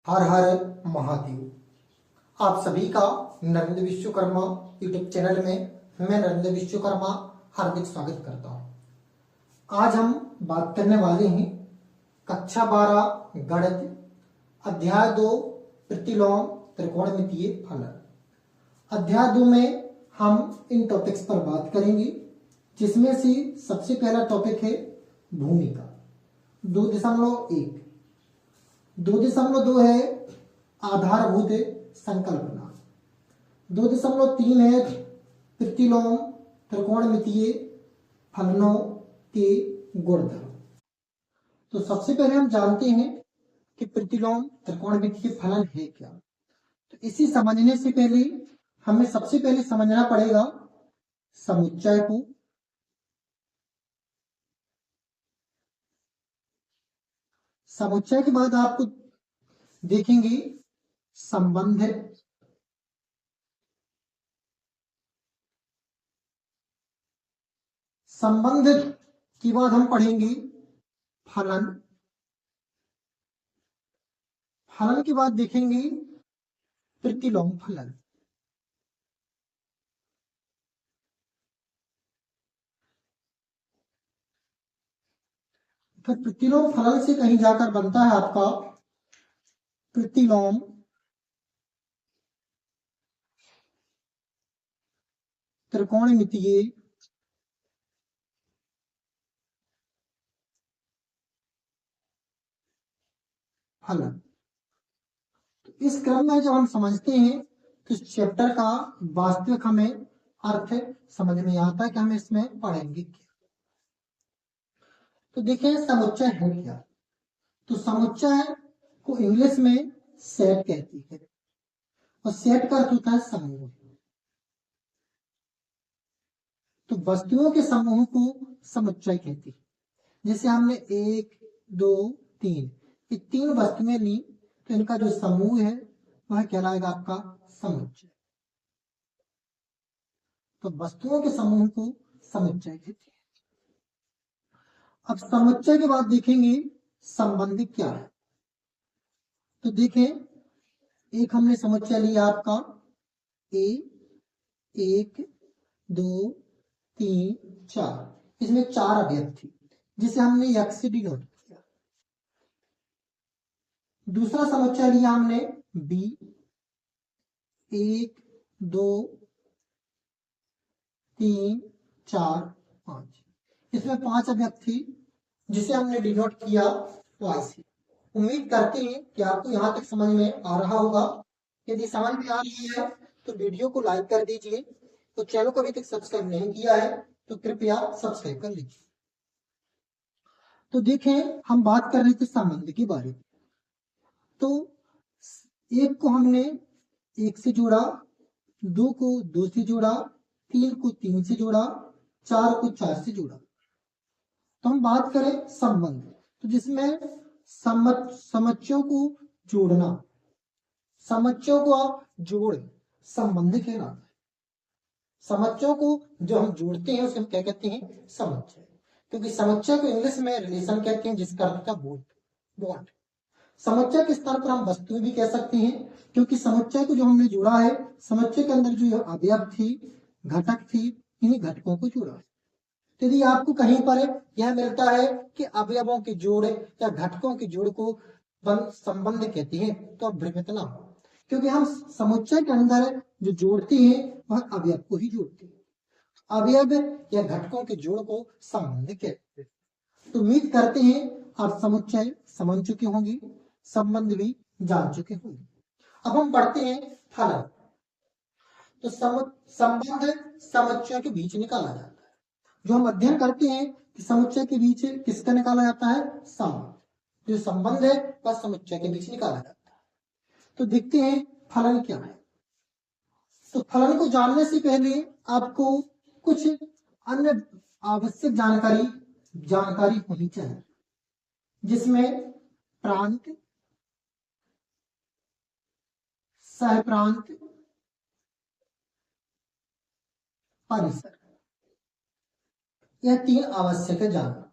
हर हर महादेव। आप सभी का नरेंद्र विश्वकर्मा यूट्यूब चैनल में मैं नरेंद्र विश्वकर्मा हार्दिक स्वागत करता हूं। आज हम बात करने वाले हैं कक्षा 12 गणित अध्याय 2 प्रतिलोम त्रिकोणमितीय फलन। अध्याय 2 में हम इन टॉपिक्स पर बात करेंगे, जिसमें से सबसे पहला टॉपिक है भूमिका 2.1। 2.2 है आधारभूत संकल्पना। 2.3 है प्रतिलोम त्रिकोणमितीय फलनों के गुणधर्म। तो सबसे पहले हम जानते हैं कि प्रतिलोम त्रिकोणमितीय फलन है क्या। तो इसी समझने से पहले हमें सबसे पहले समझना पड़ेगा समुच्चय को। समुच्चय के बाद आपको देखेंगे संबंध, संबंध के बाद हम पढ़ेंगे फलन, फलन के बाद देखेंगे प्रतिलोम फलन। फिर प्रतिलोम फलन से कहीं जाकर बनता है आपका प्रतिलोम त्रिकोणमितीय फलन। तो इस क्रम में जब हम समझते हैं तो इस चैप्टर का वास्तविक हमें अर्थ समझ में आता है कि हम इसमें पढ़ेंगे क्या। तो देखिए समुच्चय है क्या। तो समुच्चय को इंग्लिश में सेट कहती है और सेट का अर्थ होता है समूह। तो वस्तुओं के समूह को समुच्चय कहती है। जैसे हमने 1 2 3 ये 3 वस्तुएं ली, तो इनका जो समूह है वह कहलाएगा आपका समुच्चय। तो वस्तुओं के समूह को समुच्चय कहती है। अब समुच्चय के बाद देखेंगे संबंध क्या है। तो देखें, एक हमने समुच्चय लिया आपका ए, 1 2 3 4, इसमें 4 अवयव थी जिसे हमने x से डिनोट किया। दूसरा समुच्चय लिया हमने b, 1 2 3 4 5, इसमें 5 अवयव थी जिसे हमने डिनोट किया y से। उम्मीद करते हैं कि आपको यहाँ तक समझ में आ रहा होगा। यदि समझ में आ रही है तो वीडियो को लाइक कर दीजिए। तो चैनल को अभी तक सब्सक्राइब नहीं किया है तो कृपया सब्सक्राइब कर लीजिए। तो देखें, हम बात कर रहे थे संबंध के बारे में। तो 1 को हमने 1 से जोड़ा, 2 को 2 से जोड़ा, 3 को 3 से जोड़ा, 4 को 4 से जोड़ा। तो हम बात करें संबंध, तो जिसमें समुच्चयों को जोड़ना, समुच्चयों को आप जोड़ संबंध कहलाता है। समुच्चयों को जो हम जोड़ते हैं उसे हम क्या कहते हैं, समुच्चय। क्योंकि समुच्चय को इंग्लिश में रिलेशन कहते हैं, जिसका अर्थ का बॉन्ड। समुच्चय के स्तर पर हम वस्तुएं भी कह सकते हैं, क्योंकि समुच्चय को जो हमने जोड़ा है, समुच्चय के अंदर जो अवयव थी, घटक थी, इन्हीं घटकों को जोड़ा है। यदि आपको कहीं पर यह मिलता है कि अवयवों के जोड़ या घटकों के जोड़ को संबंध कहते हैं, तो आप भ्रमित ना हो, क्योंकि हम समुच्चय के अंदर जो जोड़ते हैं वह अवयव को ही जोड़ते हैं। अवयव या घटकों के जोड़ को संबंध कहते हैं। तो उम्मीद करते हैं आप समुच्चय समझ चुके होंगे, संबंध भी जान चुके होंगे। अब हम पढ़ते हैं फलन। तो संबंध समुच्चय के बीच निकाला जाता है। जो हम अध्ययन करते हैं कि समुच्चय के बीच किसका निकाला जाता है, संबंध। जो संबंध है वह समुच्चय के बीच निकाला जाता है। तो देखते हैं फलन क्या है। तो फलन को जानने से पहले आपको कुछ अन्य आवश्यक जानकारी होनी चाहिए, जिसमें प्रांत, सहप्रांत, परिसर, यह 3 आवश्यक है जानना।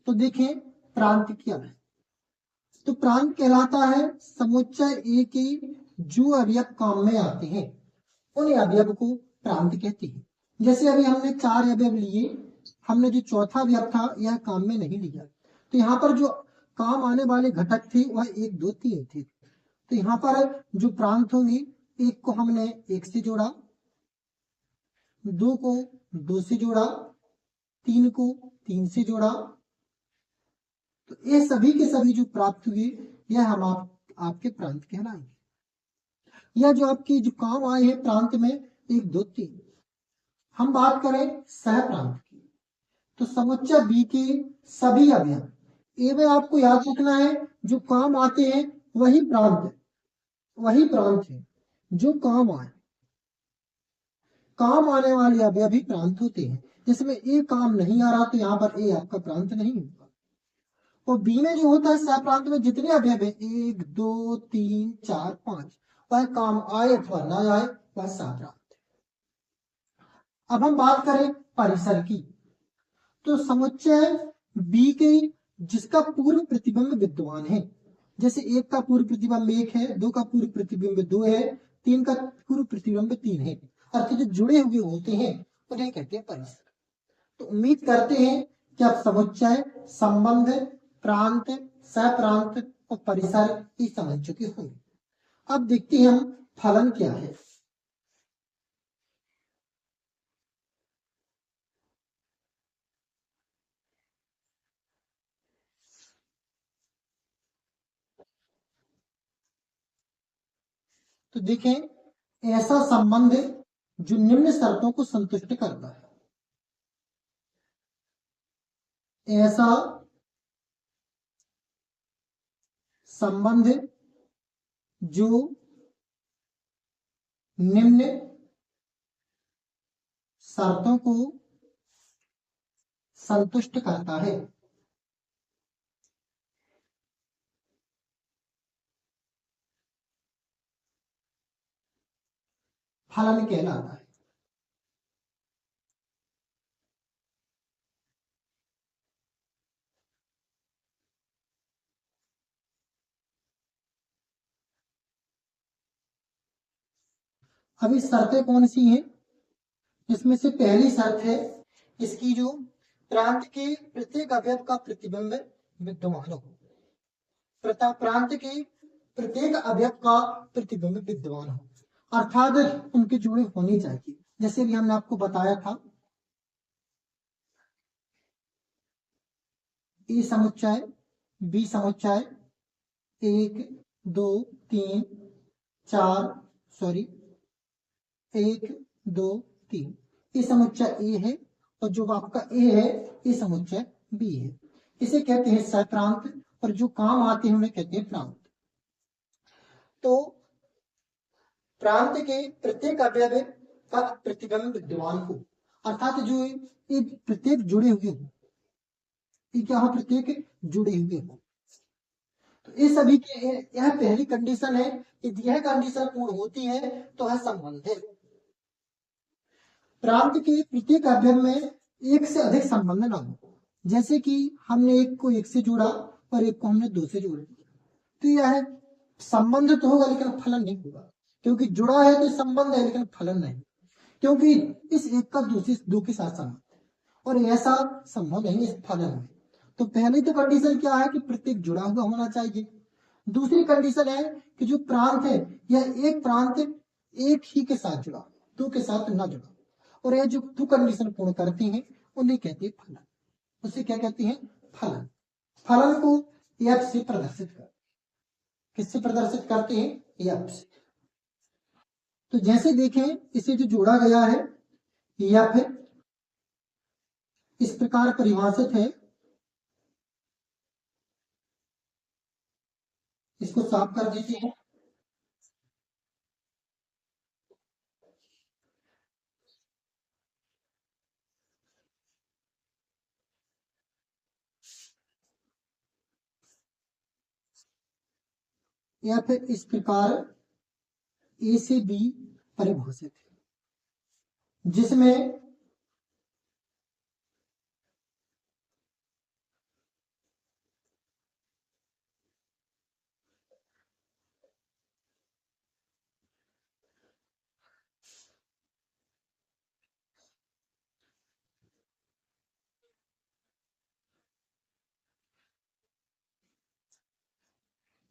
तो देखें प्रांत क्या है। तो प्रांत कहलाता है समुच्चय ए के जो अवयव काम में आते हैं, उन अवयव को प्रांत कहते हैं। जैसे अभी हमने 4 अवयव लिए, हमने जो चौथा अवयव था यह काम में नहीं लिया, तो यहाँ पर जो काम आने वाले घटक थे वह 1 2 3 थे। तो यहाँ पर जो प्रांत होंगे, एक को हमने 1 से जोड़ा, 2 को 2 से जोड़ा, 3 को 3 से जोड़ा, तो ये सभी के सभी जो प्राप्त हुए यह हम आपके प्रांत कहलाएंगे। यह जो आपके जो काम आए हैं प्रांत में 1 2 3। हम बात करें सह प्रांत की, तो समुच्चय बी के सभी अवयव, ए में आपको याद रखना है जो काम आते हैं वही प्रांत है जो काम आए, काम आने वाले अवयव भी प्रांत होते हैं। जिसमें ए काम नहीं आ रहा तो यहाँ पर ए आपका प्रांत नहीं होगा। और बी में जो होता है सह प्रांत में जितने अवयव है 1 2 3 4 5, वह काम आए अथवा ना आए वह सह प्रांत है। अब हम बात करें परिसर की, तो समुच्चय बी के जिसका पूर्व प्रतिबिंब विद्यमान है, जैसे 1 का पूर्व प्रतिबिंब 1 है, 2 का पूर्व प्रतिबिंब 2 है, 3 का पूर्व प्रतिबिंब 3 है, अर्थात जो जुड़े हुए होते हैं उन्हें कहते हैं परिसर। तो उम्मीद करते हैं कि आप समुच्चय, संबंध, प्रांत, सहप्रांत और परिसर ये समझ चुके होंगे। अब देखते हैं हम फलन क्या है। तो देखें, ऐसा संबंध जो निम्न शर्तों को संतुष्ट करता है, ऐसा संबंध जो निम्न शर्तों को संतुष्ट करता है, फलन कहलाता है। अभी शर्तें कौन सी हैं? इसमें से पहली शर्त है इसकी जो प्रांत के प्रत्येक अवयव का प्रतिबिंब विद्यमान हो, प्रांत के प्रत्येक अवयव का प्रतिबिंब विद्यमान हो, अर्थात उनके जुड़े होने चाहिए। जैसे भी हमने आपको बताया था, ए समुच्चय, बी समुच्चय, 1 2 3 4, सॉरी 1 2 3, ये समुच्चय ए है, और जो आपका ए है ये समुच्चय बी है। इसे कहते हैं सहप्रांत, और जो काम आते हैं उन्हें कहते हैं प्रांत। तो प्रांत के प्रत्येक अवयव का प्रतिबिंब विद्यमान हो, अर्थात जो ये प्रत्येक जुड़े हुए हो, ये क्या हो, प्रत्येक जुड़े हुए हो। तो ये सभी के, यह पहली कंडीशन है। यदि यह कंडीशन पूर्ण होती है तो यह संबंध है। प्रांत के प्रत्येक अवयव में एक से अधिक संबंध ना हो, जैसे कि हमने एक को 1 से जोड़ा और एक को हमने 2 से जोड़ दिया, तो यह संबंध तो होगा लेकिन फलन नहीं होगा, क्योंकि जुड़ा है तो संबंध है लेकिन फलन नहीं, क्योंकि इस एक का दूसरे 2 के साथ संबंध है और ऐसा संभव नहीं इस फलन में। तो पहली तो कंडीशन क्या है कि प्रत्येक जुड़ा हुआ होना चाहिए। दूसरी कंडीशन है कि जो प्रांत है यह एक प्रांत एक ही के साथ जुड़ा, 2 के साथ ना जुड़ा, और यह जो 2 कंडीशन पूर्ण करते हैं उन्हें कहते हैं फलन। उसे क्या कहते हैं? फलन। फलन को एफ से प्रदर्शित कर, किससे प्रदर्शित करते हैं? एफ से। तो जैसे देखें, इसे जो जोड़ा गया है एफ इस प्रकार परिभाषित है, इसको साफ कर देते हैं। एफ इस प्रकार ए से बी परिभाषित है, जिसमें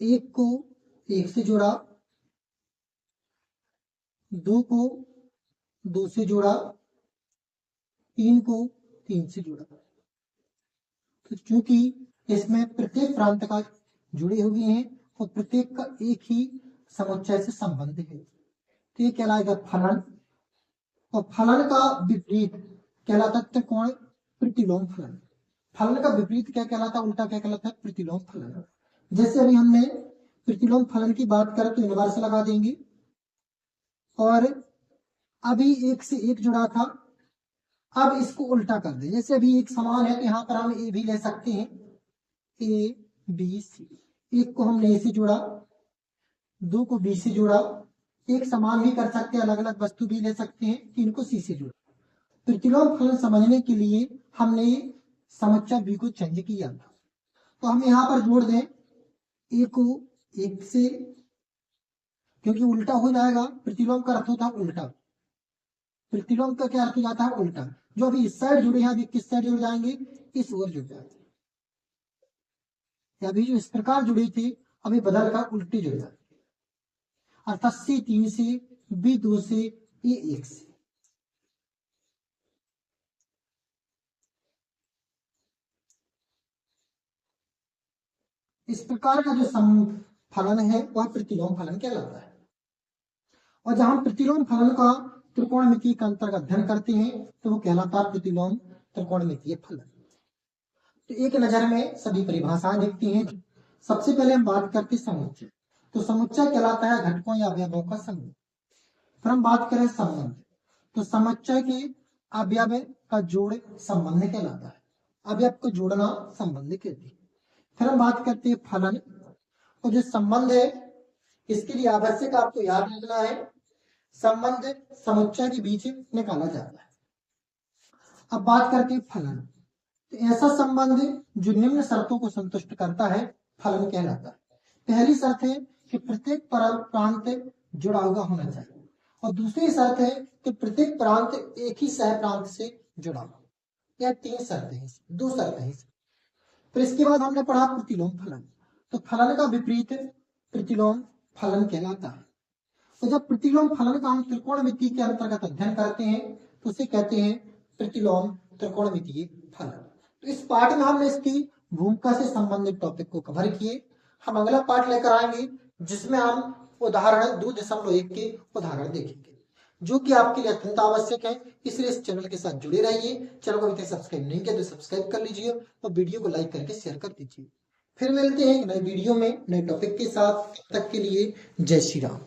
एक को एक से जोड़ा, दो को दो से जोड़ा, तीन को तीन से जोड़ा। तो चूंकि इसमें प्रत्येक प्रांत का जुड़े हुए हैं और प्रत्येक का एक ही समुच्चय से संबंध है, तो ये कहलाएगा फलन। और फलन का विपरीत कहलाता है त्रिकोण प्रतिलोम फलन। फलन का विपरीत क्या कहलाता है, उल्टा क्या कहलाता है, प्रतिलोम फलन। जैसे अभी हमने प्रतिलोम फलन की बात करें तो इनवर्स लगा देंगे, और अभी एक से एक जुड़ा था, अब इसको उल्टा कर दे। जैसे अभी एक समान है तो यहाँ पर हम ए भी ले सकते हैं, ए बी सी। एक को हमने ए से जोड़ा, दो को बी से जोड़ा, एक समान भी कर सकते हैं, अलग अलग वस्तु भी ले सकते हैं, तीन को सी से जोड़ा। प्रतिलोम फलन समझने के लिए हमने समुच्चय बी को चेंज किया था, तो हम यहाँ पर जोड़ दें ए को एक से, क्योंकि उल्टा हो जाएगा। प्रतिलोम का अर्थ होता है उल्टा, प्रतिलोम का क्या अर्थ हो जाता है, उल्टा। जो अभी इस साइड जुड़े हैं, अभी किस साइड जुड़ जाएंगे, इस ओर जुड़ जाएंगे। अभी जो इस प्रकार जुड़े थे अभी बदल कर उल्टी जुड़ जाएंगे, अर्थात सी तीन से, बी दो से, ए एक से। इस प्रकार का जो फलन है वह प्रतिलोम फलन कहलाता है। और जहां हम प्रतिलोम फलन का त्रिकोणमितीय का अंतर का अध्ययन करते हैं तो वो कहलाता है प्रतिलोम त्रिकोणमितीय फलन। तो एक नजर में सभी परिभाषाएं दिखती हैं। सबसे पहले हम बात करते हैं समुच्चय। तो समुच्चय कहलाता है घटकों या अवयवों का समूह। फिर हम बात करें संबंध, तो समुच्चय के अवयव का जोड़ संबंध कहलाता है। अवयव को जोड़ना संबंध कहते हैं। फिर हम बात करते हैं फलन, और जो संबंध है इसके लिए आवश्यक आपको याद रखना है, संबंध समुच्चय के बीच निकाला जाता है। अब बात करते हैं फलन, तो ऐसा संबंध जो निम्न शर्तों को संतुष्ट करता है फलन कहलाता है। पहली शर्त है कि प्रत्येक प्रांत जुड़ा हुआ होना चाहिए, और दूसरी शर्त है कि प्रत्येक प्रांत एक ही सह प्रांत से जुड़ा हुआ। यह तीन शर्तें हैं, दो शर्तें हैं। फिर इसके बाद हमने पढ़ा प्रतिलोम फलन, तो फलन का विपरीत प्रतिलोम फलन कहलाता है। तो जब प्रतिलोम फलन का हम त्रिकोणमितीय के अंतर्गत अध्ययन करते हैं तो उसे कहते हैं प्रतिलोम त्रिकोणमितीय फलन। तो इस पाठ में हमने इसकी भूमिका से संबंधित टॉपिक को कवर किए। हम अगला पाठ लेकर आएंगे जिसमें हम उदाहरण 2.1 के उदाहरण देखेंगे, जो कि आपके लिए अत्यंत आवश्यक है। इसलिए इस चैनल के साथ जुड़े रहिए। चैनल को अभी तक सब्सक्राइब नहीं किया तो सब्सक्राइब कर लीजिए और वीडियो को लाइक करके शेयर कर दीजिए। फिर मिलते हैं नए वीडियो में नए टॉपिक के साथ। तब तक के लिए जय श्री राम।